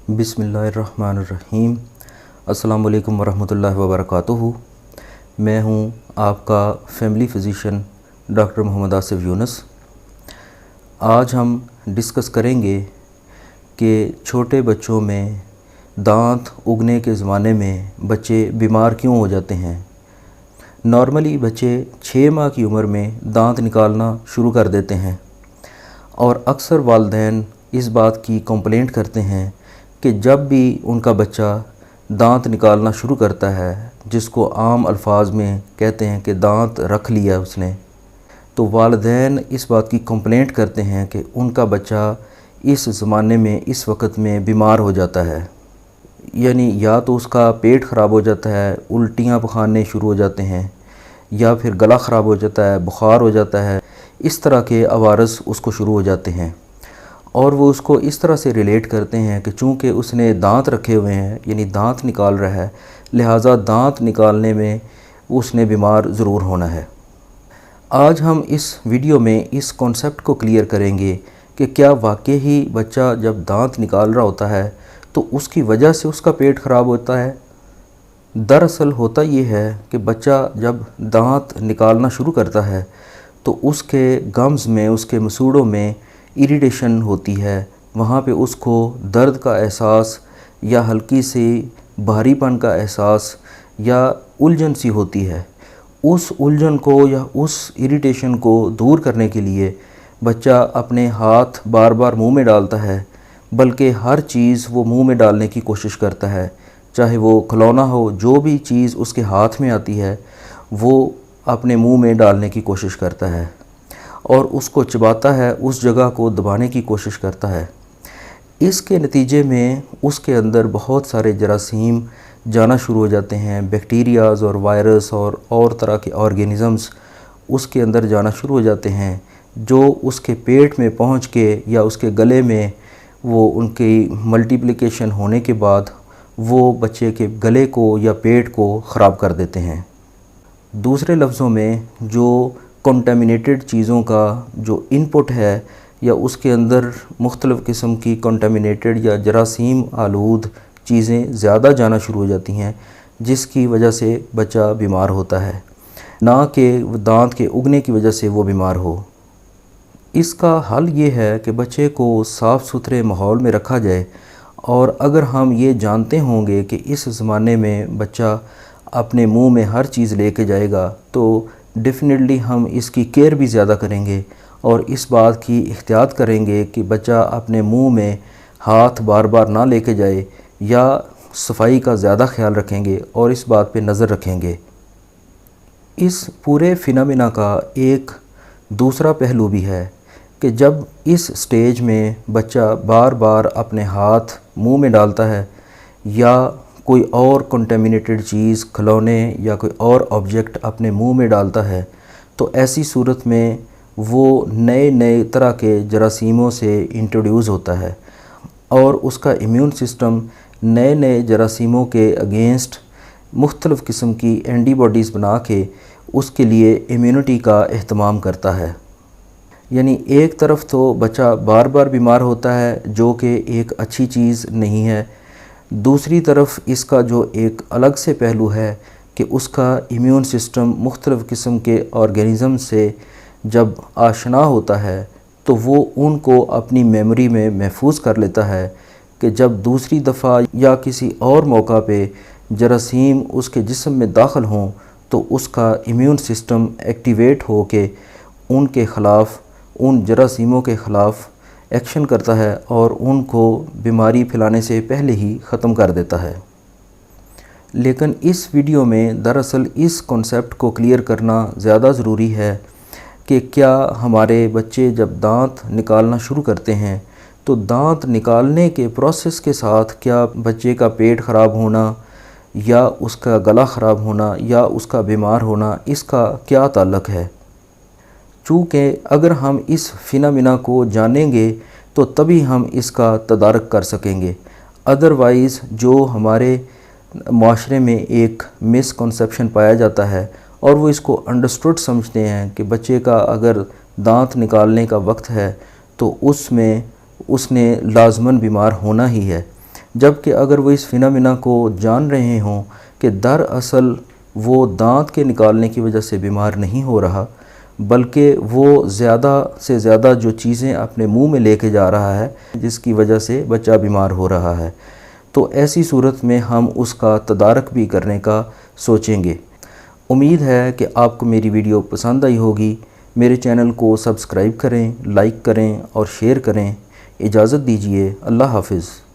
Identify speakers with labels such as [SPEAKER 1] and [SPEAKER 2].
[SPEAKER 1] बिस्मिल्लाहिर्रहमानिर्रहीम। अस्सलाम वालेकुम वरहमतुल्लाहि वबरकातुहू। मैं हूँ आपका family physician doctor Mohammad Asif Younus. आज हम डिस्कस करेंगे कि छोटे बच्चों में दांत उगने के ज़माने में बच्चे बीमार क्यों हो जाते हैं। नॉर्मली बच्चे 6 माह की उम्र में दांत निकालना शुरू कर देते हैं और अक्सर वालिदैन इस बात की कंप्लेंट करते हैं कि जब भी उनका बच्चा दांत निकालना शुरू करता है, जिसको आम अल्फाज में कहते हैं कि दांत रख लिया उसने, तो वालिदैन इस बात की कंप्लेंट करते हैं कि उनका बच्चा इस ज़माने में इस वक्त में बीमार हो जाता है। यानी या तो उसका पेट ख़राब हो जाता है, उल्टियाँ पखाने शुरू हो जाते हैं, या फिर गला ख़राब हो जाता है, बुखार हो जाता है। इस तरह के अवारस उसको शुरू हो जाते हैं और वो उसको इस तरह से रिलेट करते हैं कि चूँकि उसने दांत रखे हुए हैं, यानी दांत निकाल रहा है, लिहाजा दांत निकालने में उसने बीमार ज़रूर होना है। आज हम इस वीडियो में इस कॉन्सेप्ट को क्लियर करेंगे कि क्या वाकई ही बच्चा जब दांत निकाल रहा होता है तो उसकी वजह से उसका पेट ख़राब होता है। दरअसल होता ये है कि बच्चा जब दांत निकालना शुरू करता है तो उसके गम्स में, उसके मसूड़ों में इरिटेशन होती है। वहाँ पे उसको दर्द का एहसास या हल्की सी भारीपन का एहसास या उलझन सी होती है। उस उलझन को या उस इरिटेशन को दूर करने के लिए बच्चा अपने हाथ बार बार मुंह में डालता है, बल्कि हर चीज़ वो मुंह में डालने की कोशिश करता है, चाहे वो खिलौना हो, जो भी चीज़ उसके हाथ में आती है वो अपने मुंह में डालने की कोशिश करता है और उसको चबाता है, उस जगह को दबाने की कोशिश करता है। इसके नतीजे में उसके अंदर बहुत सारे जरासीम जाना शुरू हो जाते हैं, बैक्टीरियाज़ और वायरस और तरह के ऑर्गेनिज़म्स उसके अंदर जाना शुरू हो जाते हैं, जो उसके पेट में पहुंच के या उसके गले में वो उनकी मल्टीप्लिकेशन होने के बाद वो बच्चे के गले को या पेट को ख़राब कर देते हैं। दूसरे लफ्ज़ों में जो कंटामिनेटेड चीज़ों का जो इनपुट है या उसके अंदर मुख्तलिफ़ किस्म की कंटामिनेटेड या जरासीम आलूद चीज़ें ज़्यादा जाना शुरू हो जाती हैं, जिसकी वजह से बच्चा बीमार होता है, ना कि दांत के उगने की वजह से वो बीमार हो। इसका हल ये है कि बच्चे को साफ़ सुथरे माहौल में रखा जाए और अगर हम ये जानते होंगे कि इस ज़माने में बच्चा अपने मुंह में हर चीज़ लेके जाएगा तो डेफिनेटली हम इसकी केयर भी ज़्यादा करेंगे और इस बात की एहतियात करेंगे कि बच्चा अपने मुंह में हाथ बार बार ना लेके जाए, या सफाई का ज़्यादा ख्याल रखेंगे और इस बात पे नज़र रखेंगे। इस पूरे फिनोमेना का एक दूसरा पहलू भी है कि जब इस स्टेज में बच्चा बार बार अपने हाथ मुंह में डालता है या कोई और कंटेमिनेटेड चीज़, खिलौने या कोई और ऑब्जेक्ट अपने मुंह में डालता है, तो ऐसी सूरत में वो नए नए तरह के जरासीमों से इंट्रोड्यूस होता है और उसका इम्यून सिस्टम नए नए जरासीमों के अगेंस्ट मुख्तलिफ़ किस्म की एंटीबॉडीज़ बना के उसके लिए इम्यूनिटी का एहतमाम करता है। यानी एक तरफ तो बच्चा बार बार बीमार होता है, जो कि एक अच्छी चीज़ नहीं है। दूसरी तरफ इसका जो एक अलग से पहलू है कि उसका इम्यून सिस्टम मुख्तलिफ़ किस्म के ऑर्गेनिज़म से जब आशना होता है तो वो उनको अपनी मेमोरी में महफूज कर लेता है कि जब दूसरी दफ़ा या किसी और मौका पे जरासीम उसके जिस्म में दाखिल हों तो उसका इम्यून सिस्टम एक्टिवेट हो के उनके ख़िलाफ़, उन जरासीमों के ख़िलाफ़ एक्शन करता है और उनको बीमारी फैलाने से पहले ही ख़त्म कर देता है। लेकिन इस वीडियो में दरअसल इस कॉन्सेप्ट को क्लियर करना ज़्यादा ज़रूरी है कि क्या हमारे बच्चे जब दांत निकालना शुरू करते हैं तो दांत निकालने के प्रोसेस के साथ क्या बच्चे का पेट ख़राब होना या उसका गला ख़राब होना या उसका बीमार होना, इसका क्या ताल्लुक़ है। चूँकि अगर हम इस फिनोमेना को जानेंगे तो तभी हम इसका तदारक कर सकेंगे। अदरवाइज़ जो हमारे माशरे में एक मिसकंसेप्शन पाया जाता है और वो इसको अंडरस्टूड समझते हैं कि बच्चे का अगर दांत निकालने का वक्त है तो उसमें उसने लाजमन बीमार होना ही है, جبکہ اگر وہ اس فینامنا کو جان رہے ہوں کہ دراصل وہ دانت کے نکالنے کی وجہ سے بیمار نہیں ہو رہا، بلکہ وہ زیادہ سے زیادہ جو چیزیں اپنے منہ میں لے کے جا رہا ہے جس کی وجہ سے بچہ بیمار ہو رہا ہے، تو ایسی صورت میں ہم اس کا تدارک بھی کرنے کا سوچیں گے۔ امید ہے کہ آپ کو میری ویڈیو پسند آئی ہوگی۔ میرے چینل کو سبسکرائب کریں، لائک کریں اور شیئر کریں۔ اجازت دیجیے، اللہ حافظ۔